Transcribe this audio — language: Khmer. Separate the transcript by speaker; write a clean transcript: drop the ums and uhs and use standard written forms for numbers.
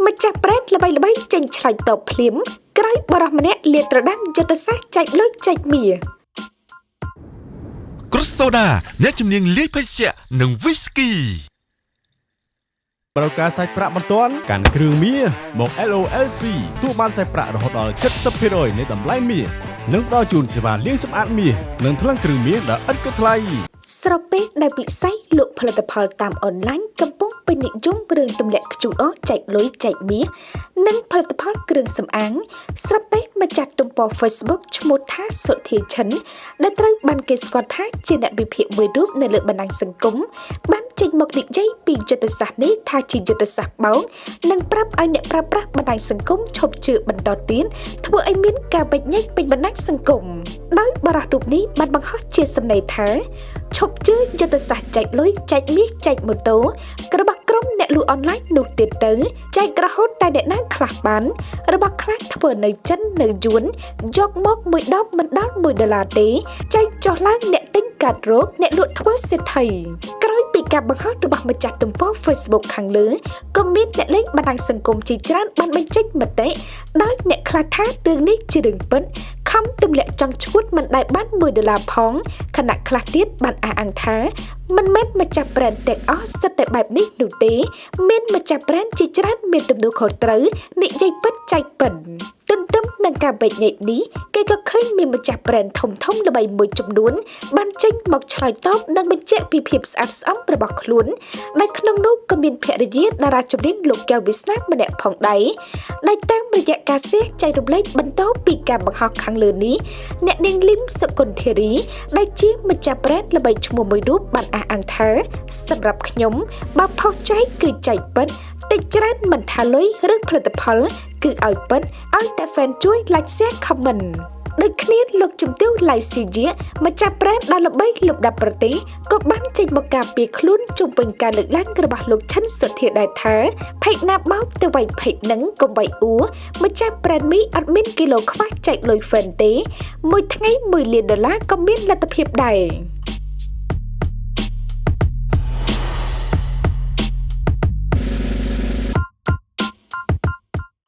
Speaker 1: ម្ចាស់ប្រេតល្បីៗចេញឆ្លើយតបភ្លាមក្រោយបរិសម្នាក់លាតត្រដាងយុទ្ធសាស្ត្រចែកលុយចែកមាស
Speaker 2: គ្រុសសូដាអ្នកជំនាញលាយភេសជ្ជៈនិងវីស្គី
Speaker 3: ប្រកាសសាច់ប្រាក់បន្ទាន់កាន់គ្រឿងមាសមក LOLC ទូបានសាច់ប្រាក់រហូតដល់ 70% នៃតម្លៃមាសនិងផ្ដល់ជូនសេវាលាងសម្អាតមាសនិងថ្លឹងគ្រឿងមាសដែលឥតគិតថ្លៃ
Speaker 1: ស្របពេលដែលវិស័យលក់ផលិតផលតាមអនឡាញកំពុងពេញនិយមរឿងទម្លាក់ QR ចែកលុយចែកមាសនិងផលិតផលគ្រឿងសម្អាងស្រាប់ពេលម្ចាស់ទំព័រ Facebook ឈ្មោះថាសុធាឈិនដែលត្រូវបានគេស្គាល់ថាជាអ្នកវិភាគមួយរូបនៅលើបណ្ដាញសង្គមបានចេញមកនិយាយពីយុទ្ធសាស្ត្រនេះថាជាយុទ្ធសាស្ត្របោកនិងប្រាប់ឲ្យអ្នកប្រើប្រាស់បណ្ដាញសង្គមឈប់ជឿបន្តទៀតធ្វើឲ្យមានការបែកញែកពេញបណ្ដាញសង្គមដោយបរិះរូបនេះបានបង្ហោះជាសំណេរថាឈប់ជឿយុទ្ធសាស្ត្រចែកលុយចែកមាសចែកម៉ូតូរបស់ក្រុមអ្នកលក់អនឡាញនោះទៀតទៅចែករហូតតែអ្នកណាខ្លះបានរបស់ខ្លះធ្វើនៅចិននៅយួនយកមកមួយដបមិនដល់$1ទេចែកចុះឡើងអ្នកទិញកាត់រោគអ្នកលក់ធ្វើសេដ្ឋីក្រោយពីការបង្ហោះរបស់ម្ចាស់ទំព័រ Facebook ខាងលើក៏មានអ្នកលេងបណ្ដាញសង្គមជាច្រើនបានបញ្ចេញមតិដោយអ្នកខ្លះថារឿងនេះជារឿងពិតខំទម្លាក់ចង់ឈួតមិនដែលបាន$1ផងខណៈខ្លះទៀតបានអះអាងថាមិនមែនម្ចាស់ប្រេនទាំងអស់សិតតែបែបនេះនោះទេមានម្ចាស់ប្រេនជាច្រើនមានទំនួលខុសត្រូវនិយាយពិតចែកពិនទន្ទឹមនឹងការបែកញែកនេះគេក៏ឃើញមានម្ចាស់ប្រេនធំល្បីមួយចំនួនបានចេញមកឆ្លើយតបនិងបញ្ជាក់ពីភាពស្អាតស្អំរបស់ខ្លួនដែលក្នុងនោះក៏មានភរិយាតារាចម្រៀងលោកកែវវាសនាម្នាក់ផងដែរដែលតាមរយៈការシェアចែករំលែកបន្តពីការបង្ហោះខាងលើនេះអ្នកនាងលឹមសុគន្ធារីដែលជាម្ចាស់ប្រេនល្បីឈ្មោះមួយរូបបានអះអាងថាសម្រាប់ខ្ញុំបើផុសចែកគឺចែកពិតតិចច្រើនមិនថាលុយឬផលិតផលគឺឲ្យពិតឲ្យតែ fan ជួយ like share comment ដូចគ្នាលោកជំទាវឡៃស៊ីជាម្ចាស់ប្រេនដែលល្បីលំដាប់ប្រទេសក៏បានចេញមកការពារខ្លួនជុំវិញការលើកឡើងរបស់លោកឈិនសុធាដែរថាភ័យណាបោកទៅវាយភ័យនឹងកុំវាយអ៊ូម្ចាស់ប្រេនមីអត់មានគីឡូខ្វះចែកលុយ fan ទេមួយថ្ងៃ$1 លានក៏មានលទ្ធភាពដែរ